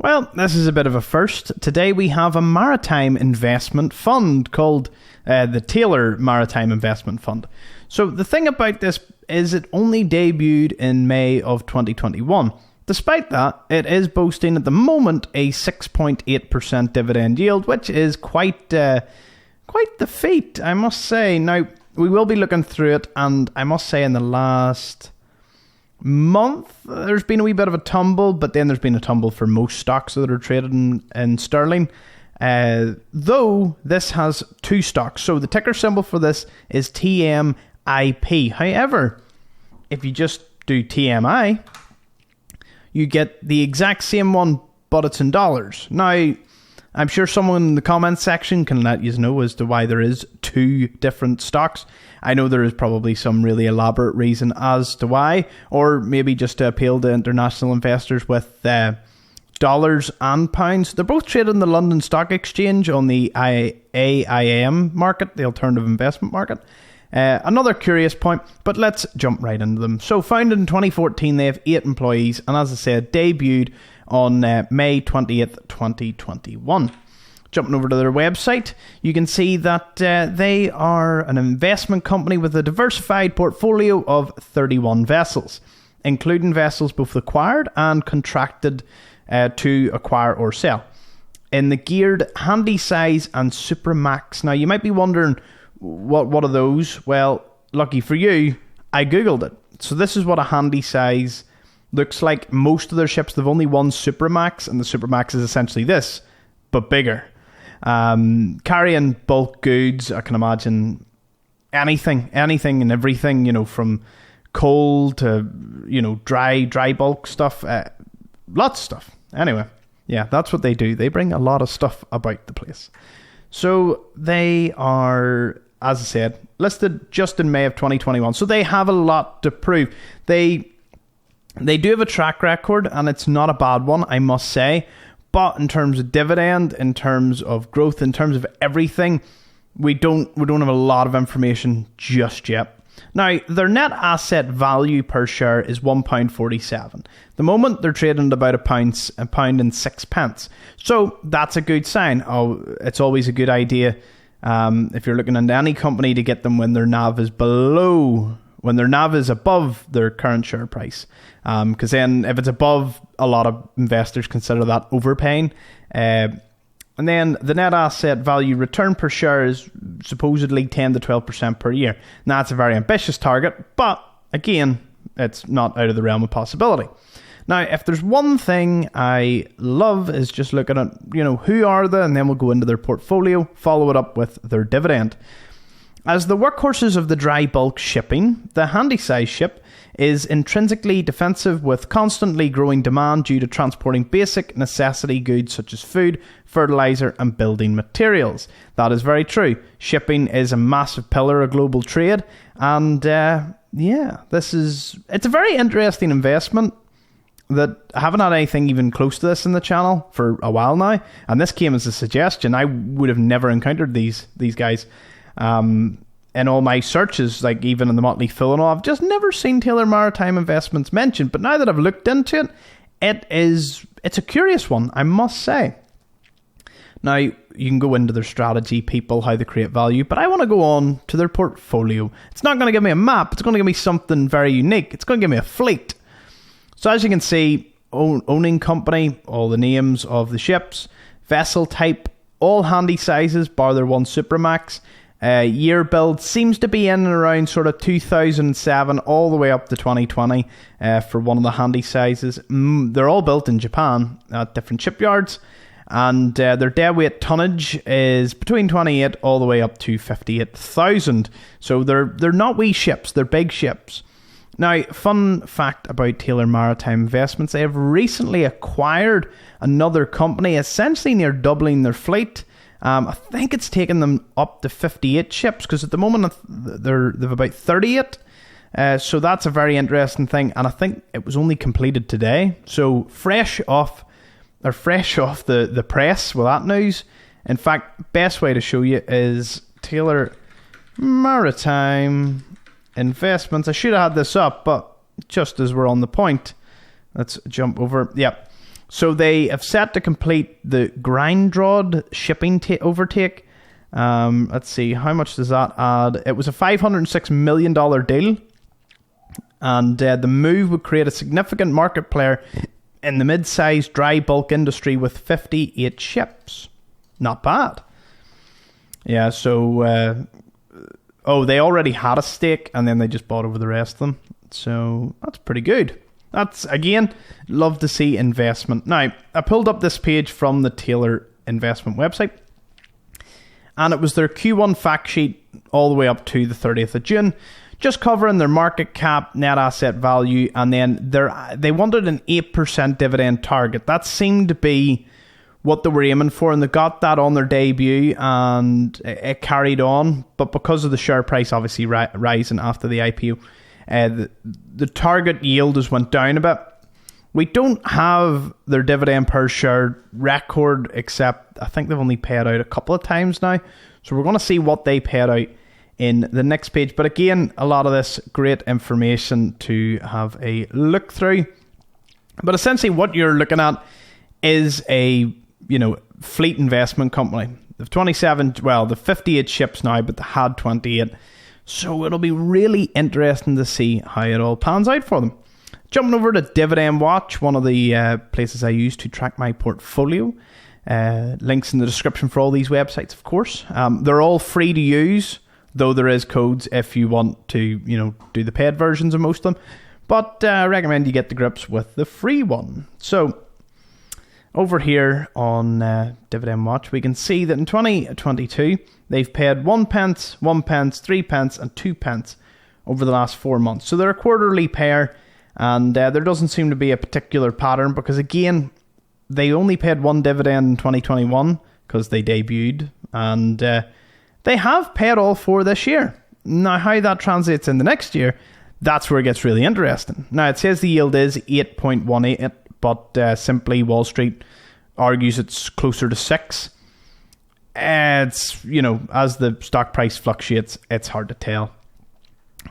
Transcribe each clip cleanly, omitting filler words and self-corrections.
Well, this is a bit of a first. Today we have a maritime investment fund called the Taylor Martime Investment Fund. So the thing about this is it only debuted in May of 2021. Despite that, it is boasting at the moment a 6.8% dividend yield, which is quite the feat, I must say. Now, we will be looking through it, and I must say in the last month, there's been a wee bit of a tumble, but then there's been a tumble for most stocks that are traded in sterling. Though this has two stocks. So the ticker symbol for this is TMIP. However, if you just do TMI, you get the exact same one, but it's in dollars. Now, I'm sure someone in the comments section can let you know as to why there is two different stocks. I know there is probably some really elaborate reason as to why, or maybe just to appeal to international investors with dollars and pounds. They're both traded in the London Stock Exchange on the AIM market, the alternative investment market. Another curious point, but let's jump right into them. So founded in 2014, they have 8 employees, and as I said, debuted on May 20th, 2021. Jumping over to their website, you can see that they are an investment company with a diversified portfolio of 31 vessels, including vessels both acquired and contracted to acquire or sell, in the geared, handy size and Supramax. Now, you might be wondering, what are those? Well, lucky for you, I googled it. So this is what a handy size looks like. Most of their ships, they've only one Supramax, and the Supramax is essentially this, but bigger. Carrying bulk goods, I can imagine anything and everything, from coal to, dry bulk stuff, lots of stuff. Anyway, yeah, that's what they do. They bring a lot of stuff about the place. So they are, as I said, listed just in May of 2021. So they have a lot to prove. They do have a track record, and it's not a bad one, I must say. But in terms of dividend, in terms of growth, in terms of everything, we don't have a lot of information just yet. Now, their net asset value per share is £1.47. At the moment, they're trading at about £1 and 6 pence. So that's a good sign. It's always a good idea if you're looking into any company to get them when their NAV is above their current share price. Because then if it's above, a lot of investors consider that overpaying. And then the net asset value return per share is supposedly 10 to 12% per year. Now, that's a very ambitious target, but again, it's not out of the realm of possibility. Now, if there's one thing I love is just looking at, who are they, and then we'll go into their portfolio, follow it up with their dividend. As the workhorses of the dry bulk shipping, the handy-size ship is intrinsically defensive with constantly growing demand due to transporting basic necessity goods such as food, fertilizer and building materials. That is very true. Shipping is a massive pillar of global trade, and it's a very interesting investment that I haven't had anything even close to this in the channel for a while now, and this came as a suggestion. I would have never encountered these guys. In all my searches, like even in the Motley Fool and all, I've just never seen Taylor Martime Investments mentioned. But now that I've looked into it, it's a curious one, I must say. Now, you can go into their strategy, people, how they create value, but I want to go on to their portfolio. It's not going to give me a map. It's going to give me something very unique. It's going to give me a fleet. So as you can see, owning company, all the names of the ships, vessel type, all handy sizes, bar their one Supramax. Year build seems to be in and around sort of 2007 all the way up to 2020 for one of the handy sizes. They're all built in Japan at different shipyards, and their deadweight tonnage is between 28 all the way up to 58,000. So they're not wee ships, they're big ships. Now, fun fact about Taylor Martime Investments, they have recently acquired another company, essentially near doubling their fleet. I think it's taken them up to 58 ships, because at the moment they've about 38. So that's a very interesting thing, and I think it was only completed today. So fresh off the press with that news. In fact, best way to show you is Taylor Maritime Investments. I should have had this up, but just as we're on the point, let's jump over. Yep. So they have set to complete the Grindrod shipping overtake. Let's see, how much does that add? It was a $506 million deal. And the move would create a significant market player in the mid-sized dry bulk industry with 58 ships. Not bad. Yeah, so... they already had a stake, and then they just bought over the rest of them. So that's pretty good. That's, again, love to see investment. Now, I pulled up this page from the Taylor investment website, and it was their Q1 fact sheet all the way up to the 30th of June, just covering their market cap, net asset value, and then they wanted an 8% dividend target. That seemed to be what they were aiming for, and they got that on their debut, and it carried on. But because of the share price obviously rising after the IPO, the target yield has went down a bit. We don't have their dividend per share record, except I think they've only paid out a couple of times now. So we're going to see what they paid out in the next page. But again, a lot of this great information to have a look through. But essentially what you're looking at is a fleet investment company. They've 58 ships now, but they had 28. So it'll be really interesting to see how it all pans out for them. Jumping over to Dividend Watch, one of the places I use to track my portfolio. Links in the description for all these websites, of course. They're all free to use, though there is codes if you want to, do the paid versions of most of them. But I recommend you get to grips with the free one. So over here on Dividend Watch, we can see that in 2022, they've paid 1 pence, 1 pence, 3 pence, and 2 pence over the last 4 months. So they're a quarterly pair, and there doesn't seem to be a particular pattern because, again, they only paid one dividend in 2021 because they debuted, and they have paid all 4 this year. Now, how that translates in the next year, that's where it gets really interesting. Now, it says the yield is 8.18, but simply Wall Street argues it's closer to 6. It's, as the stock price fluctuates, it's hard to tell.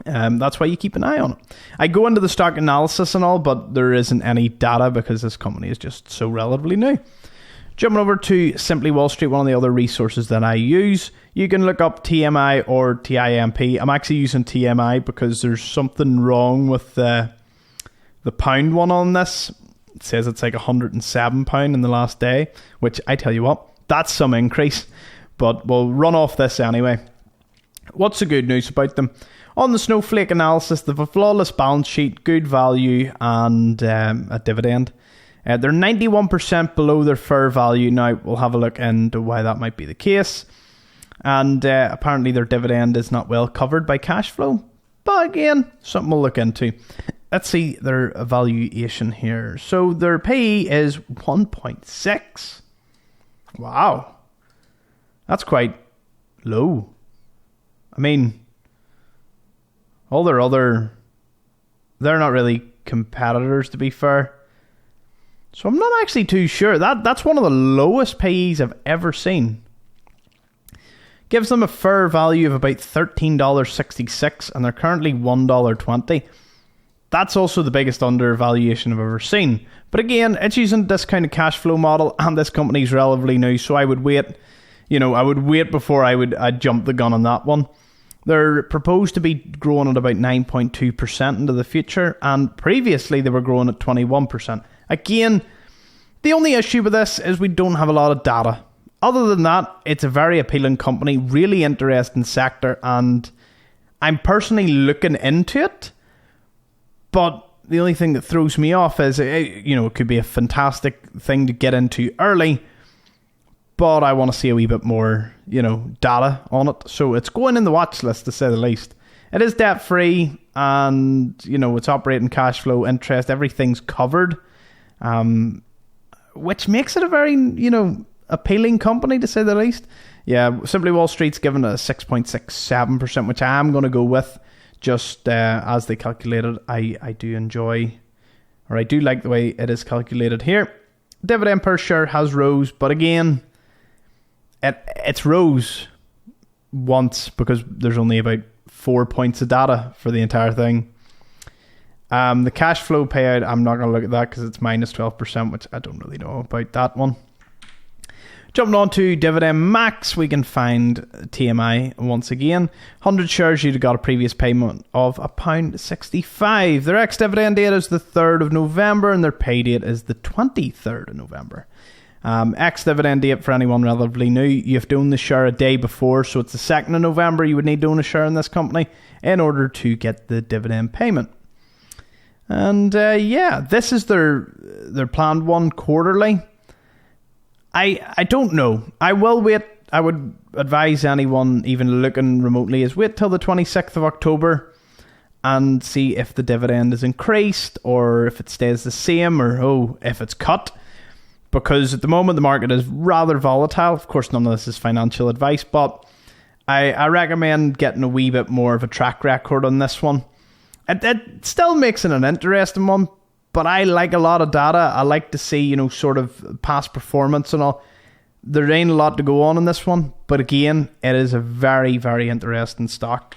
That's why you keep an eye on it. I go into the stock analysis and all, but there isn't any data because this company is just so relatively new. Jumping over to Simply Wall Street, one of the other resources that I use, you can look up TMI or TIMP. I'm actually using TMI because there's something wrong with the pound one on this. It says it's like £107 in the last day, which I tell you what, that's some increase. But we'll run off this anyway. What's the good news about them? On the snowflake analysis, they have a flawless balance sheet, good value, and a dividend. They're 91% below their fair value. Now, we'll have a look into why that might be the case. And apparently their dividend is not well covered by cash flow. But again, something we'll look into. Let's see their evaluation here. So their PE is 1.6. Wow. That's quite low. I mean, all their they're not really competitors, to be fair. So I'm not actually too sure. That's one of the lowest PEs I've ever seen. Gives them a fair value of about $13.66, and they're currently $1.20. That's also the biggest undervaluation I've ever seen. But again, it's using a discounted cash flow model, and this company's relatively new, so I would wait. I would wait before I'd jump the gun on that one. They're proposed to be growing at about 9.2% into the future, and previously they were growing at 21%. Again, the only issue with this is we don't have a lot of data. Other than that, it's a very appealing company, really interesting sector, and I'm personally looking into it. But the only thing that throws me off is, it could be a fantastic thing to get into early, but I want to see a wee bit more, data on it. So it's going in the watch list, to say the least. It is debt-free, and, it's operating cash flow, interest, everything's covered. Which makes it a very, appealing company, to say the least. Yeah, Simply Wall Street's given it a 6.67%, which I am going to go with, just as they calculated. I do enjoy, or I do like the way it is calculated here. Dividend per share has rose, but again, it's rose once because there's only about 4 points of data for the entire thing. The cash flow payout, I'm not going to look at that because it's minus 12%, which I don't really know about that one. Jumping on to Dividend Max, we can find TMI once again. 100 shares, you'd have got a previous payment of £1.65. Their ex-dividend date is the 3rd of November and their pay date is the 23rd of November. Ex-dividend date for anyone relatively new, you have to own the share a day before, so it's the 2nd of November you would need to own a share in this company in order to get the dividend payment. And this is their planned one quarterly. I don't know. I will wait. I would advise anyone even looking remotely is wait till the 26th of October and see if the dividend is increased or if it stays the same or if it's cut. Because at the moment the market is rather volatile. Of course, none of this is financial advice, but I recommend getting a wee bit more of a track record on this one. It still makes it an interesting one, but I like a lot of data. I like to see, sort of past performance and all. There ain't a lot to go on in this one, but again, it is a very, very interesting stock.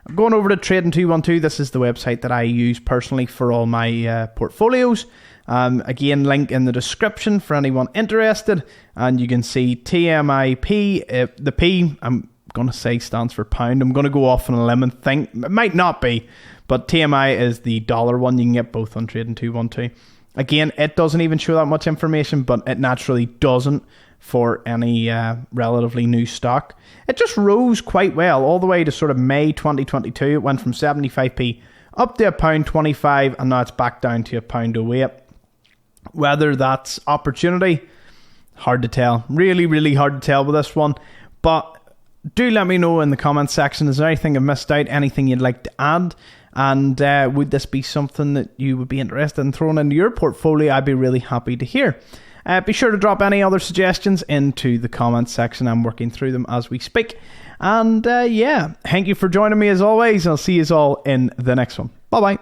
I'm going over to Trading 212. This is the website that I use personally for all my portfolios. Again, link in the description for anyone interested. And you can see TMIP. The P, I'm going to say stands for pound. I'm going to go off on a limb and think. It might not be. But TMI is the dollar one. You can get both on Trading 212. Again, it doesn't even show that much information, but it naturally doesn't for any relatively new stock. It just rose quite well all the way to sort of May 2022. It went from 75p up to £1.25, and now it's back down to £1.08. Whether that's opportunity, hard to tell. Really, really hard to tell with this one. But do let me know in the comments section. Is there anything I've missed out? Anything you'd like to add? And would this be something that you would be interested in throwing into your portfolio? I'd be really happy to hear. Be sure to drop any other suggestions into the comments section. I'm working through them as we speak. And thank you for joining me as always. I'll see you all in the next one. Bye-bye.